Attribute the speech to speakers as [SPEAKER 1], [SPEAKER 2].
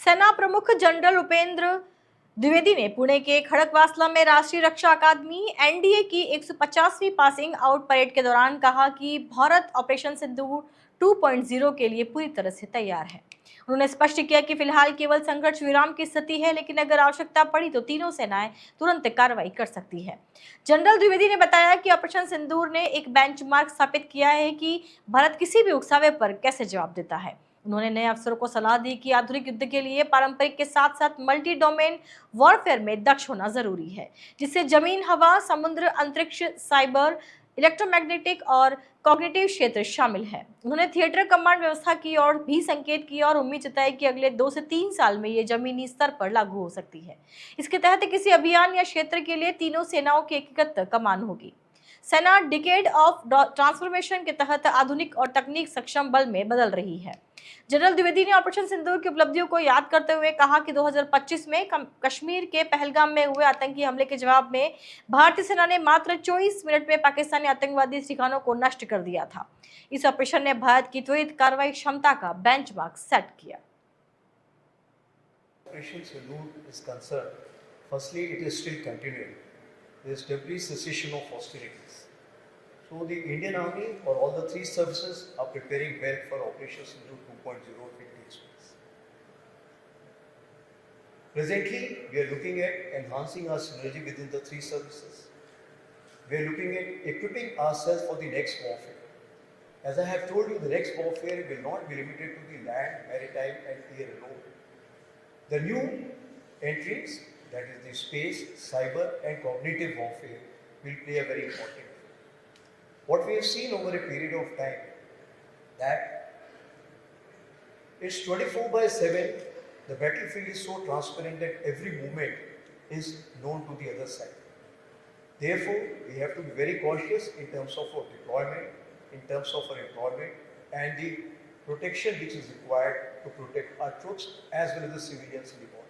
[SPEAKER 1] सेना प्रमुख जनरल उपेंद्र द्विवेदी ने पुणे के खड़कवासला में राष्ट्रीय रक्षा अकादमी एनडीए की 150वीं पासिंग आउट परेड के दौरान कहा कि भारत ऑपरेशन सिंदूर 2.0 के लिए पूरी तरह से तैयार है। उन्होंने स्पष्ट किया कि फिलहाल केवल संघर्ष विराम की स्थिति है, लेकिन अगर आवश्यकता पड़ी तो तीनों सेनाएं तुरंत कार्रवाई कर सकती है। जनरल द्विवेदी ने बताया कि ऑपरेशन सिंदूर ने एक बेंचमार्क स्थापित किया है कि भारत किसी भी उकसावे पर कैसे जवाब देता है। उन्होंने नए अफसरों को सलाह दी कि आधुनिक युद्ध के लिए पारंपरिक के साथ साथ मल्टी डोमेन वॉरफेयर में दक्ष होना जरूरी है, जिससे जमीन, हवा, समुद्र, अंतरिक्ष, साइबर, इलेक्ट्रोमैग्नेटिक और कॉग्निटिव क्षेत्र शामिल है। उन्होंने थिएटर कमांड व्यवस्था की और भी संकेत किया और उम्मीद जताई कि अगले 2 से 3 साल में ये जमीनी स्तर पर लागू हो सकती है। इसके तहत किसी अभियान या क्षेत्र के लिए तीनों सेनाओं की एकीकृत कमान होगी। सेना डिकेड ऑफ ट्रांसफॉर्मेशन के तहत आधुनिक और तकनीक सक्षम बल में बदल रही है। जनरल द्विवेदी ने ऑपरेशन सिंदूर की उपलब्धियों को याद करते हुए कहा कि 2025 में कश्मीर के पहलगाम में हुए आतंकी हमले के जवाब में भारतीय सेना ने मात्र 24 मिनट में पाकिस्तानी आतंकवादी ठिकानों को नष्ट कर दिया था। इस ऑपरेशन ने भारत की त्वरित कार्रवाई क्षमता का बेंचमार्क सेट किया।
[SPEAKER 2] Operation Sindoor is concerned, firstly, it is still continuing. There is debris cessation of hostilities. So the Indian Army or all the three services are preparing well for Operation Sindoor 2.0 if it takes place. Presently, we are looking at enhancing our synergy within the three services. We are looking at equipping ourselves for the next warfare. As I have told you, the next warfare will not be limited to the land, maritime and air alone. The new entries, that is the space, cyber and cognitive warfare, will play a very important role. What we have seen over a period of time, that it's 24/7, the battlefield is so transparent that every movement is known to the other side. Therefore, we have to be very cautious in terms of our deployment, in terms of our employment and the protection which is required to protect our troops as well as the civilians in the border.